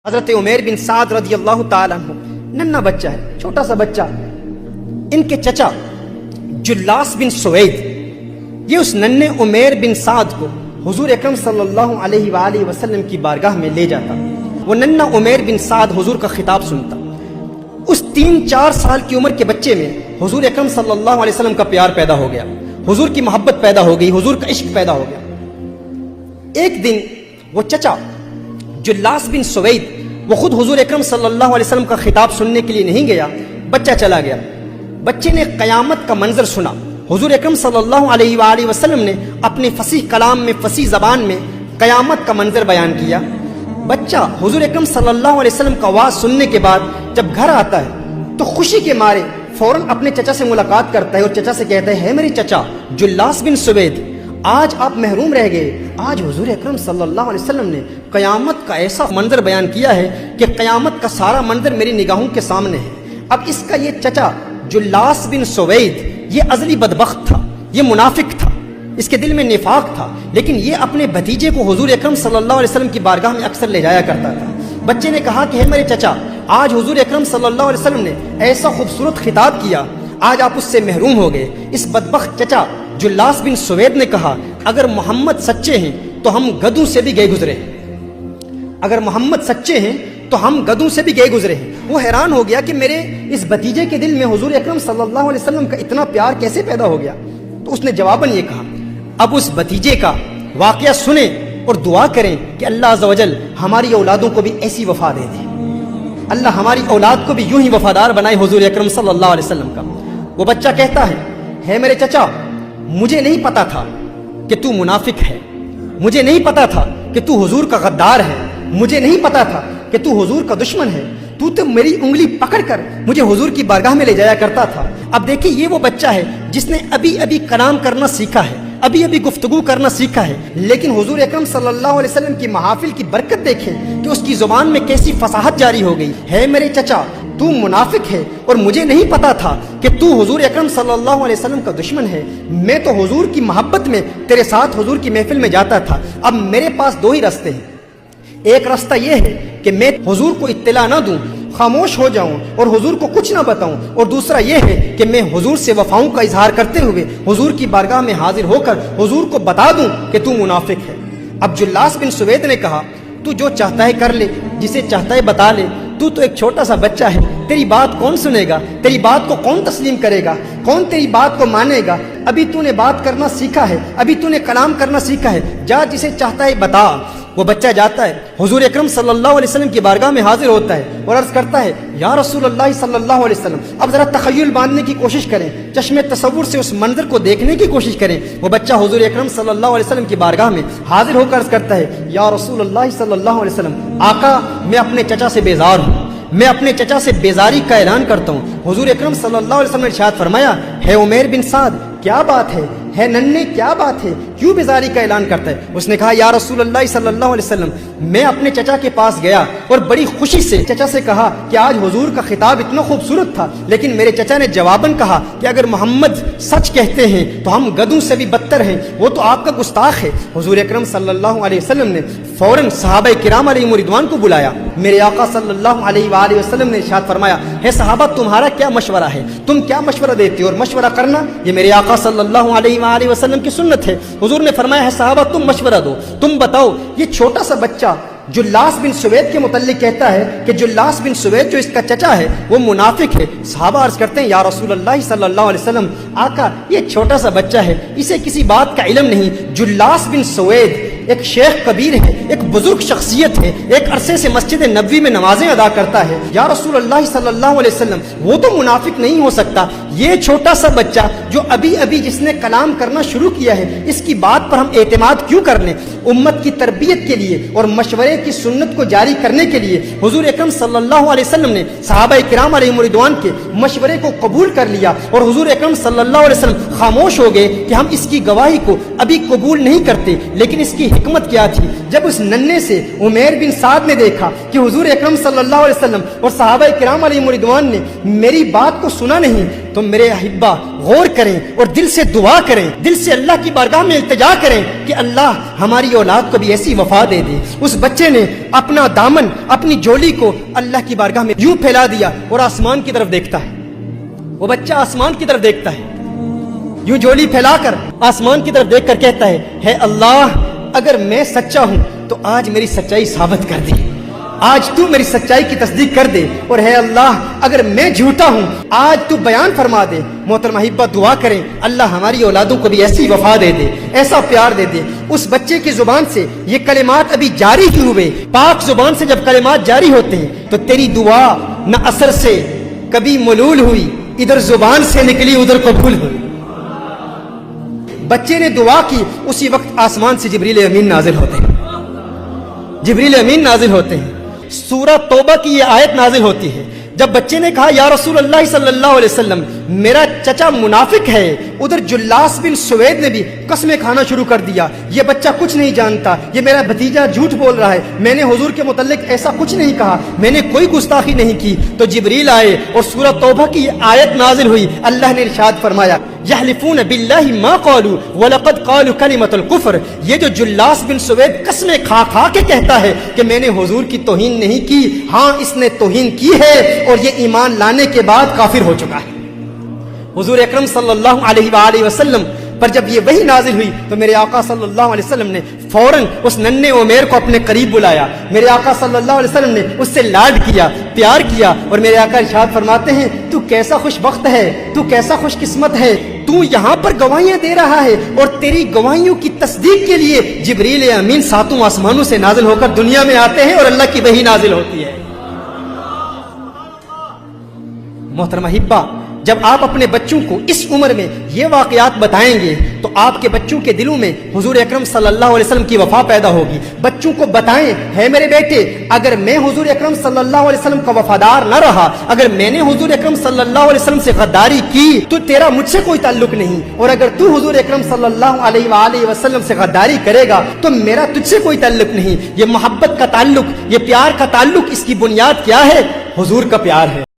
حضرت عمیر بن سعد رضی اللہ تعالیٰ عنہ ننھا بچہ ہے، چھوٹا سا بچہ. ان کے چچا جلاس بن سوید یہ اس ننھے عمیر بن سعد کو حضور اکرم صلی اللہ علیہ وآلہ وسلم کی بارگاہ میں لے جاتا. وہ ننھا عمیر بن سعد حضور کا خطاب سنتا. اس 3-4 سال کی عمر کے بچے میں حضور اکرم صلی اللہ علیہ وسلم کا پیار پیدا ہو گیا، حضور کی محبت پیدا ہو گئی، حضور کا عشق پیدا ہو گیا. ایک دن وہ چچا جلاس بن سوید وہ خود حضور اکرم صلی اللہ علیہ وسلم کا خطاب سننے کے لیے نہیں گیا، بچہ چلا گیا. بچے نے قیامت کا منظر سنا. حضور اکرم صلی اللہ علیہ وآلہ وسلم نے اپنے فصیح کلام میں، فصیح زبان میں قیامت کا منظر بیان کیا. بچہ حضور اکرم صلی اللہ علیہ وسلم کا واعظ سننے کے بعد جب گھر آتا ہے تو خوشی کے مارے فوراً اپنے چچا سے ملاقات کرتا ہے اور چچا سے کہتا ہے میرے چچا جلاس بن سوید، آج آپ محروم رہ گئے. آج حضور اکرم صلی اللہ علیہ وسلم نے قیامت کا ایسا منظر بیان کیا ہے کہ قیامت کا سارا منظر میری نگاہوں کے سامنے ہے. اب اس کا یہ چچا جلاس بن سوید یہ ازلی بدبخت تھا، یہ منافق تھا، اس کے دل میں نفاق تھا، لیکن یہ اپنے بھتیجے کو حضور اکرم صلی اللہ علیہ وسلم کی بارگاہ میں اکثر لے جایا کرتا تھا. بچے نے کہا کہ ہے میرے چچا، آج حضور اکرم صلی اللہ علیہ وسلم نے ایسا خوبصورت خطاب کیا، آج آپ اس سے محروم ہو گئے. اس بدبخت چچا جلاس بن سوید نے کہا اگر محمد سچے ہیں تو ہم گدھوں سے بھی گئے گزرے ہیں، اگر محمد سچے ہیں تو ہم گدھوں سے بھی گئے گزرے ہیں. وہ حیران ہو گیا کہ میرے اس بھتیجے کے دل میں حضور اکرم صلی اللہ علیہ وسلم کا اتنا پیار کیسے پیدا ہو گیا. تو اس نے جواباً یہ کہا اب اس بھتیجے کا واقعہ سنیں اور دعا کریں کہ اللہ عز و جل ہماری اولادوں کو بھی ایسی وفا دے دے، اللہ ہماری اولاد کو بھی یوں ہی وفادار بنائے حضور اکرم صلی اللہ علیہ وسلم کا. وہ بچہ کہتا ہے میرے چچا، مجھے نہیں پتا تھا کہ تو منافق ہے، مجھے نہیں پتا تھا کہ تو حضور کا غدار ہے، مجھے نہیں پتا تھا کہ تو حضور کا دشمن ہے. تو میری انگلی پکڑ کر مجھے حضور کی بارگاہ میں لے جایا کرتا تھا. اب دیکھیں یہ وہ بچہ ہے جس نے ابھی کلام کرنا سیکھا ہے، ابھی گفتگو کرنا سیکھا ہے، لیکن حضور اکرم صلی اللہ علیہ وسلم کی محافل کی برکت دیکھیں کہ اس کی زبان میں کیسی فصاحت جاری ہو گئی. ہے میرے چچا، تو منافق ہے اور مجھے نہیں پتا تھا کہ تو حضور اکرم صلی اللہ علیہ وسلم کا دشمن ہے. میں تو حضور کی محبت میں تیرے ساتھ حضور کی محفل میں جاتا تھا. اب میرے پاس 2 ہی راستے ہیں. ایک راستہ یہ ہے کہ میں حضور کو اطلاع نہ دوں، خاموش ہو جاؤں اور حضور کو کچھ نہ بتاؤں، اور دوسرا یہ ہے کہ میں حضور سے وفاؤں کا اظہار کرتے ہوئے حضور کی بارگاہ میں حاضر ہو کر حضور کو بتا دوں کہ تو منافق ہے. اب جلاس بن سوید نے کہا تو جو چاہتا ہے کر لے، جسے چاہتا ہے بتا لے، تو ایک چھوٹا سا بچہ ہے، تیری بات کون سنے گا، تیری بات کو کون تسلیم کرے گا، کون تیری بات کو مانے گا. ابھی تو نے بات کرنا سیکھا ہے، ابھی تو نے کلام کرنا سیکھا ہے، جا جسے چاہتا ہے بتا. وہ بچہ جاتا ہے، حضور اکرم صلی اللہ علیہ وسلم کی بارگاہ میں حاضر ہوتا ہے اور عرض کرتا ہے یا رسول اللہ صلی اللہ علیہ وسلم. اب ذرا تخیل باندھنے کی کوشش کریں، چشم تصور سے اس منظر کو دیکھنے کی کوشش کریں. وہ بچہ حضور اکرم صلی اللہ علیہ وسلم کی بارگاہ میں حاضر ہو کر عرض کرتا ہے یا رسول اللہ صلی اللہ علیہ وسلم، آقا میں اپنے چچا سے بیزار ہوں، میں اپنے چچا سے بیزاری کا اعلان کرتا ہوں. حضور اکرم صلی اللہ علیہ وسلم نے ارشاد فرمایا ہے عمیر بن سعد، کیا بات ہے ننھے، کیا بات ہے، کیوں بیزاری کا اعلان کرتا ہے. اس نے کہا یا رسول اللہ صلی اللہ علیہ وسلم، میں اپنے چچا کے پاس گیا اور بڑی خوشی سے چچا سے کہا کہ آج حضور کا خطاب اتنا خوبصورت تھا، لیکن میرے چچا نے جواباً کہا کہ اگر محمد سچ کہتے ہیں تو ہم گدھوں سے بھی بدتر ہیں، وہ تو آپ کا گستاخ ہے. حضور اکرم صلی اللہ علیہ وسلم نے فوراً صحابہ کرام علیہم رضوان کو بلایا. میرے آقا صلی اللہ علیہ وآلہ وسلم نے ارشاد فرمایا ہے صحابہ تمہارا کیا مشورہ ہے، تم کیا مشورہ دیتے ہو، اور مشورہ کرنا یہ میرے آقا صلی اللہ علیہ وآلہ وسلم کی سنت ہے. حضور نے فرمایا ہے صحابہ تم مشورہ دو، تم بتاؤ. یہ چھوٹا سا بچہ جلاس بن سوید کے متعلق کہتا ہے کہ جلاس بن سوید جو اس کا چچا ہے وہ منافق ہے. صحابہ عرض کرتے ہیں یا رسول اللہ صلی اللہ علیہ وسلم، آقا یہ چھوٹا سا بچہ ہے، اسے کسی بات کا علم نہیں. جلاس بن سوید ایک شیخ کبیر ہے، ایک بزرگ شخصیت ہے، ایک عرصے سے مسجد نبوی میں نمازیں ادا کرتا ہے. یا رسول اللہ صلی اللہ علیہ وسلم وہ تو منافق نہیں ہو سکتا، یہ چھوٹا سا بچہ جو ابھی جس نے کلام کرنا شروع کیا ہے، اس کی بات پر ہم اعتماد کیوں کر لیں. امت کی تربیت کے لیے اور مشورے کی سنت کو جاری کرنے کے لیے حضور اکرم صلی اللہ علیہ وسلم نے صحابہ کرام علیہم رضوان کے مشورے کو قبول کر لیا اور حضور اکرم صلی اللہ علیہ وسلم خاموش ہو گئے کہ ہم اس کی گواہی کو ابھی قبول نہیں کرتے، لیکن اس کی حکمت کیا تھی جب اس ننھے سے عمیر بن سعد نے دیکھا کہ حضور اکرم صلی اللہ علیہ وسلم اور صحابہ کرام علیہم رضوان نے میری بات کو سنا نہیں، تو میرے احبہ غور کریں اور دل سے دعا کریں، دل سے اللہ کی بارگاہ میں التجا کریں کہ اللہ ہماری اولاد کو بھی ایسی وفا دے دے۔ اس بچے نے اپنا دامن، اپنی جولی کو اللہ کی بارگاہ میں یوں پھیلا دیا اور آسمان کی طرف دیکھتا ہے۔ وہ بچہ آسمان کی طرف دیکھتا ہے، یوں جولی پھیلا کر آسمان کی طرف دیکھ کر کہتا ہے اللہ اگر میں سچا ہوں تو آج میری سچائی ثابت کر دے، آج تو میری سچائی کی تصدیق کر دے، اور ہے اللہ اگر میں جھوٹا ہوں آج تو بیان فرما دے۔ محترم احبہ دعا کریں اللہ ہماری اولادوں کو بھی ایسی وفا دے دے، ایسا پیار دے دے۔ اس بچے کی زبان سے یہ کلمات ابھی جاری ہی ہوئے، پاک زبان سے جب کلمات جاری ہوتے ہیں تو تیری دعا نہ اثر سے کبھی ملول ہوئی، ادھر زبان سے نکلی ادھر قبول ہوئی۔ بچے نے دعا کی، اسی وقت آسمان سے جبریل امین نازل ہوتے ہیں، جبریل امین نازل ہوتے ہیں۔ سورہ توبہ کی یہ آیت نازل ہوتی ہے۔ جب بچے نے کہا یا رسول اللہ صلی اللہ علیہ وسلم میرا چچا منافق ہے، ادھر جلاس بن سوید نے بھی قسمیں کھانا شروع کر دیا، یہ بچہ کچھ نہیں جانتا، یہ میرا بھتیجا جھوٹ بول رہا ہے، میں نے حضور کے متعلق ایسا کچھ نہیں کہا، میں نے کوئی گستاخی نہیں کی، تو جبریل آئے اور سورہ توبہ کی آیت نازل ہوئی۔ اللہ نے ارشاد فرمایا یحلفون باللہ ما قالوا ولقد قالوا کلمۃ الکفر، یہ جو جلاس بن سوید قسمیں کھا کھا کے کہتا ہے کہ میں نے حضور کی توہین نہیں کی، ہاں اس نے توہین کی ہے اور یہ ایمان لانے کے بعد کافر ہو چکا ہے۔ حضور اکرم صلی اللہ علیہ وآلہ وسلم پر جب یہ وحی نازل ہوئی تو میرے آقا صلی اللہ علیہ وسلم نے فوراً اس ننھے عمیر کو اپنے قریب بلایا، میرے آقا صلی اللہ علیہ وسلم نے اس سے لاڈ کیا، پیار کیا، اور میرے آقا ارشاد فرماتے ہیں تو کیسا خوش بخت ہے، تو کیسا خوش قسمت ہے، تو یہاں پر گواہیاں دے رہا ہے اور تیری گواہیوں کی تصدیق کے لیے جبریل امین ساتوں آسمانوں سے نازل ہو کر دنیا میں آتے ہیں اور اللہ کی وحی نازل ہوتی ہے۔ محترم احبہ جب آپ اپنے بچوں کو اس عمر میں یہ واقعات بتائیں گے تو آپ کے بچوں کے دلوں میں حضور اکرم صلی اللہ علیہ وسلم کی وفا پیدا ہوگی۔ بچوں کو بتائیں ہے میرے بیٹے اگر میں حضور اکرم صلی اللہ علیہ وسلم کا وفادار نہ رہا، اگر میں نے حضور اکرم صلی اللہ علیہ وسلم سے غداری کی تو تیرا مجھ سے کوئی تعلق نہیں، اور اگر تو حضور اکرم صلی اللہ علیہ وآلہ وسلم سے غداری کرے گا تو میرا تجھ سے کوئی تعلق نہیں۔ یہ محبت کا تعلق، یہ پیار کا تعلق، اس کی بنیاد کیا ہے؟ حضور کا پیار ہے۔